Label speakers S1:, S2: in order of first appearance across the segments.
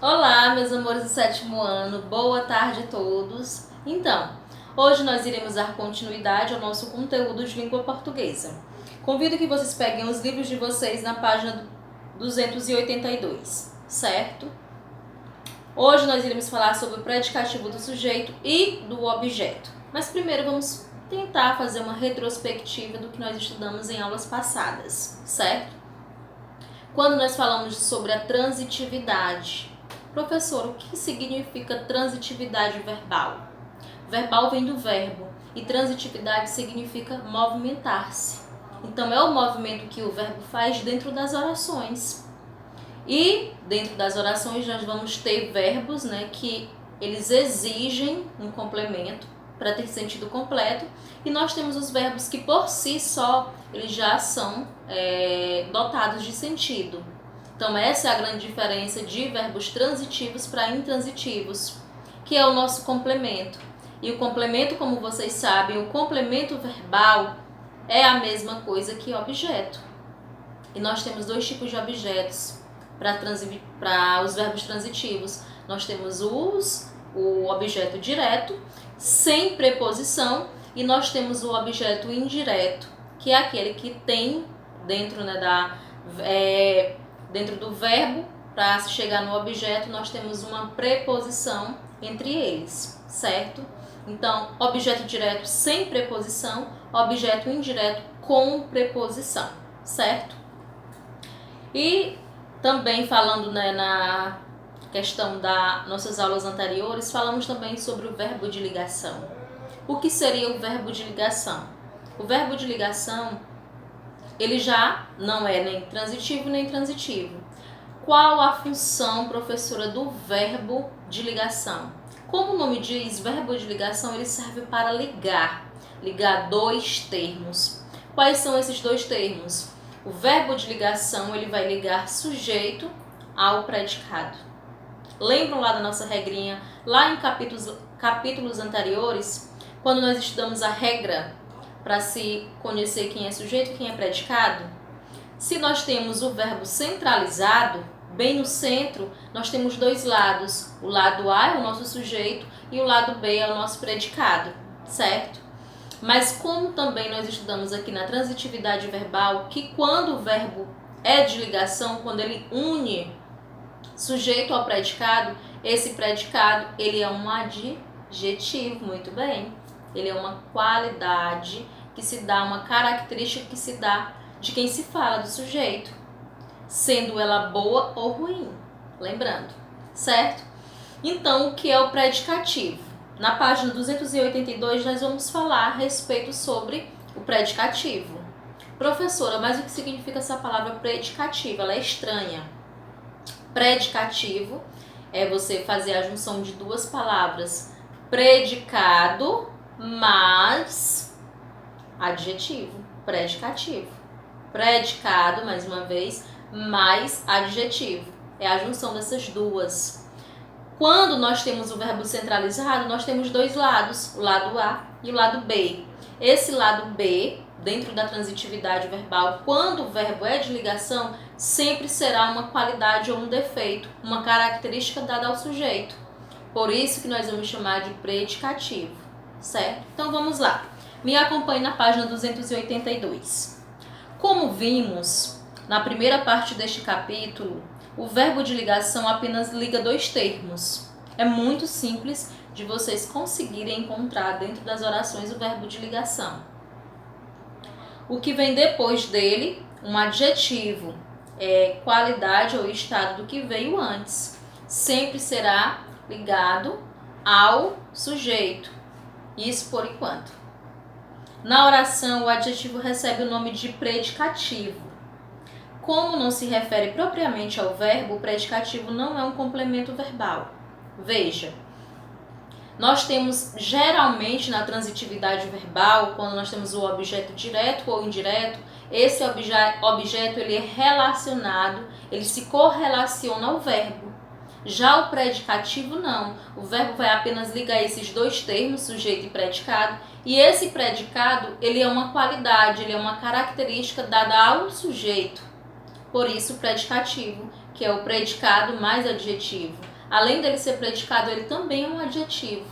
S1: Olá, meus amores do sétimo ano, boa tarde a todos. Então, hoje nós iremos dar continuidade ao nosso conteúdo de língua portuguesa. Convido que vocês peguem os livros de vocês na página 282, certo? Hoje nós iremos falar sobre o predicativo do sujeito e do objeto. Mas primeiro vamos tentar fazer uma retrospectiva do que nós estudamos em aulas passadas, certo? Quando nós falamos sobre a transitividade, professor, o que significa transitividade verbal? Verbal vem do verbo e transitividade significa movimentar-se. Então é o movimento que o verbo faz dentro das orações. E dentro das orações nós vamos ter verbos, que eles exigem um complemento para ter sentido completo, e nós temos os verbos que por si só eles já são dotados de sentido. Então essa é a grande diferença de verbos transitivos para intransitivos, que é o nosso complemento. E o complemento, como vocês sabem, o complemento verbal é a mesma coisa que objeto. E nós temos dois tipos de objetos para os verbos transitivos. Nós temos o objeto direto, sem preposição, e nós temos o objeto indireto, que é aquele que tem dentro, dentro do verbo, para se chegar no objeto, nós temos uma preposição entre eles, certo? Então, objeto direto sem preposição, objeto indireto com preposição, certo? E também falando na questão das nossas aulas anteriores, falamos também sobre o verbo de ligação. O que seria o verbo de ligação? O verbo de ligação, ele já não é nem transitivo nem transitivo. Qual a função, professora, do verbo de ligação? Como o nome diz, verbo de ligação, ele serve para ligar dois termos. Quais são esses dois termos? O verbo de ligação, ele vai ligar sujeito ao predicado. Lembram lá da nossa regrinha, lá em capítulos anteriores, quando nós estudamos a regra para se conhecer quem é sujeito e quem é predicado? Se nós temos o verbo centralizado, bem no centro, nós temos dois lados. O lado A é o nosso sujeito e o lado B é o nosso predicado, certo? Mas como também nós estudamos aqui na transitividade verbal, que quando o verbo é de ligação, quando ele une sujeito ao predicado, esse predicado ele é um adjetivo, muito bem. Ele é uma qualidade que se dá, uma característica que se dá de quem se fala do sujeito, sendo ela boa ou ruim, lembrando, certo? Então, o que é o predicativo? Na página 282 nós vamos falar a respeito sobre o predicativo. Professora, mas o que significa essa palavra predicativo? Ela é estranha. Predicativo é você fazer a junção de duas palavras, predicado mais adjetivo, predicativo. Predicado, mais uma vez, mais adjetivo. É a junção dessas duas. Quando nós temos o verbo centralizado, nós temos dois lados, o lado A e o lado B. Esse lado B, dentro da transitividade verbal, quando o verbo é de ligação, sempre será uma qualidade ou um defeito, uma característica dada ao sujeito. Por isso que nós vamos chamar de predicativo, certo? Então vamos lá. Me acompanhe na página 282. Como vimos na primeira parte deste capítulo, o verbo de ligação apenas liga dois termos. É muito simples de vocês conseguirem encontrar dentro das orações o verbo de ligação. O que vem depois dele, um adjetivo, é qualidade ou estado do que veio antes. Sempre será ligado ao sujeito. Isso por enquanto. Na oração, o adjetivo recebe o nome de predicativo. Como não se refere propriamente ao verbo, o predicativo não é um complemento verbal. Veja, nós temos geralmente na transitividade verbal, quando nós temos o objeto direto ou indireto, esse objeto ele é relacionado, ele se correlaciona ao verbo. Já o predicativo não. O verbo vai apenas ligar esses dois termos, sujeito e predicado, e esse predicado ele é uma qualidade, ele é uma característica dada ao sujeito. Por isso, o predicativo, que é o predicado mais adjetivo. além dele ser predicado, ele também é um adjetivo.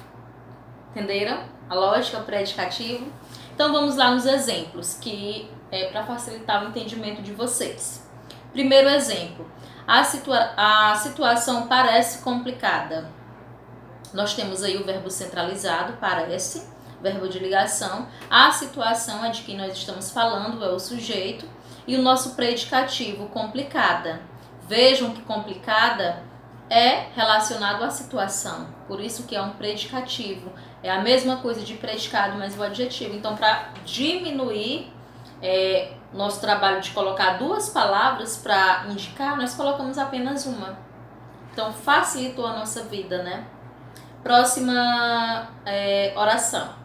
S1: Entenderam a lógica predicativo? Então vamos lá nos exemplos, que é para facilitar o entendimento de vocês. Primeiro exemplo, a situação parece complicada. Nós temos aí o verbo centralizado, parece, verbo de ligação. A situação é de quem nós estamos falando, é o sujeito. E o nosso predicativo, complicada. Vejam que complicada é relacionado à situação, por isso que é um predicativo. É a mesma coisa de predicado, mas o adjetivo. Então, para diminuir nosso trabalho de colocar duas palavras para indicar, nós colocamos apenas uma. Então, facilitou a nossa vida, né? Próxima oração.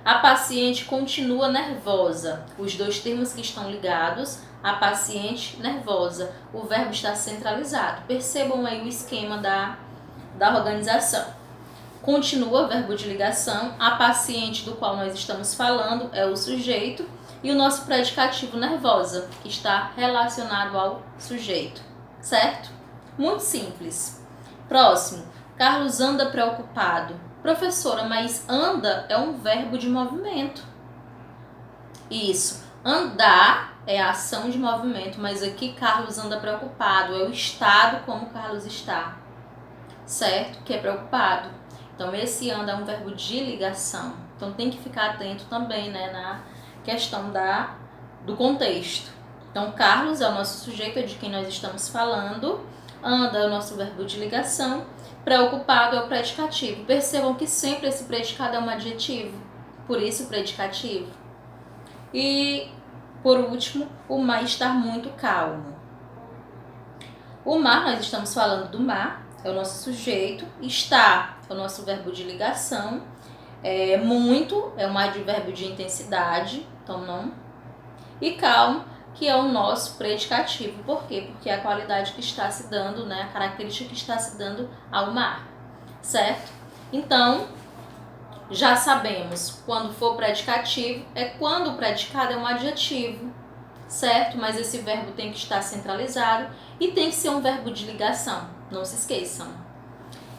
S1: A paciente continua nervosa. Os dois termos que estão ligados, a paciente nervosa. O verbo está centralizado. Percebam aí o esquema da organização. Continua, verbo de ligação. A paciente do qual nós estamos falando é o sujeito. E o nosso predicativo nervosa, que está relacionado ao sujeito. Certo? Muito simples. Próximo. Carlos anda preocupado. Professora, mas anda é um verbo de movimento. Isso. Andar é a ação de movimento, mas aqui Carlos anda preocupado. É o estado como Carlos está. Certo? Que é preocupado. Então, esse anda é um verbo de ligação. Então, tem que ficar atento também, né, na questão do contexto. Então, Carlos é o nosso sujeito, é de quem nós estamos falando. Anda é o nosso verbo de ligação. Preocupado é o predicativo. Percebam que sempre esse predicado é um adjetivo, por isso o predicativo. E, por último, o mar está muito calmo. O mar, nós estamos falando do mar, é o nosso sujeito. Está é o nosso verbo de ligação. Muito é um advérbio de intensidade, então não. E calmo, que é o nosso predicativo. Por quê? Porque é a qualidade que está se dando, né? A característica que está se dando ao mar, certo? Então, já sabemos, quando for predicativo, é quando o predicado é um adjetivo, certo? Mas esse verbo tem que estar centralizado e tem que ser um verbo de ligação, não se esqueçam.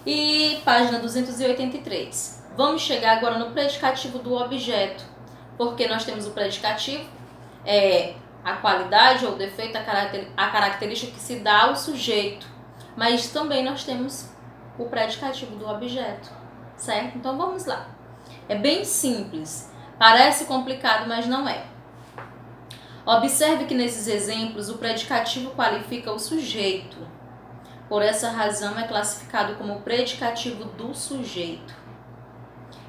S1: E página 283. Vamos chegar agora no predicativo do objeto, porque nós temos o predicativo, a qualidade ou o defeito, a característica que se dá ao sujeito. Mas também nós temos o predicativo do objeto, certo? Então vamos lá. É bem simples. Parece complicado, mas não é. Observe que nesses exemplos o predicativo qualifica o sujeito. Por essa razão é classificado como predicativo do sujeito.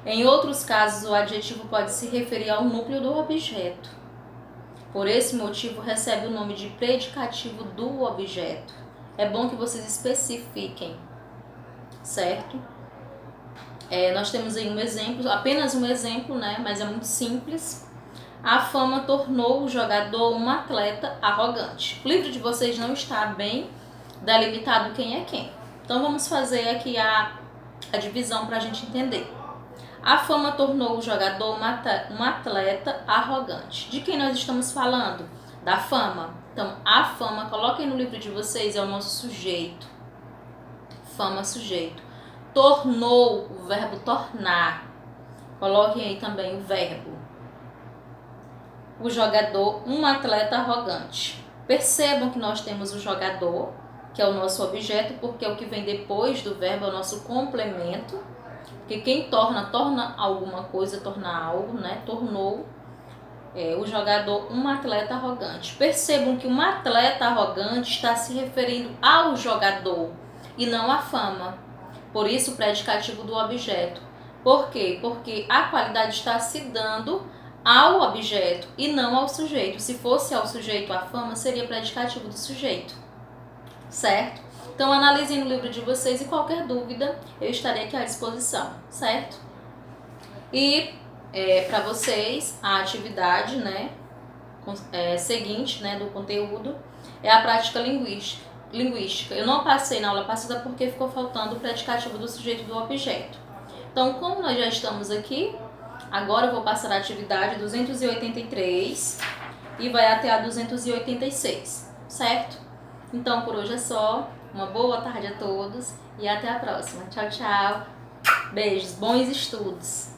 S1: Em outros casos, o adjetivo pode se referir ao núcleo do objeto. Por esse motivo, recebe o nome de predicativo do objeto. É bom que vocês especifiquem, certo? Nós temos aí um exemplo, apenas um exemplo, né? Mas é muito simples. A fama tornou o jogador um atleta arrogante. O livro de vocês não está bem delimitado quem é quem. Então, vamos fazer aqui a divisão para a gente entender. A fama tornou o jogador um atleta arrogante. De quem nós estamos falando? Da fama. Então, a fama, coloquem no livro de vocês, é o nosso sujeito. Fama, sujeito. Tornou, o verbo tornar. Coloquem aí também o verbo. O jogador, um atleta arrogante. Percebam que nós temos o jogador, que é o nosso objeto, porque é o que vem depois do verbo, é o nosso complemento. Porque quem torna alguma coisa, torna algo, né? Tornou o jogador um atleta arrogante. Percebam que um atleta arrogante está se referindo ao jogador e não à fama. Por isso o predicativo do objeto. Por quê? Porque a qualidade está se dando ao objeto e não ao sujeito. Se fosse ao sujeito a fama, seria predicativo do sujeito. Certo? Então, analisem no livro de vocês e qualquer dúvida eu estarei aqui à disposição, certo? E para vocês, a atividade seguinte do conteúdo é a prática linguística. Eu não passei na aula passada porque ficou faltando o predicativo do sujeito do objeto. Então, como nós já estamos aqui, agora eu vou passar a atividade 283 e vai até a 286, certo? Então, por hoje é só. Uma boa tarde a todos e até a próxima. Tchau, tchau. Beijos, bons estudos.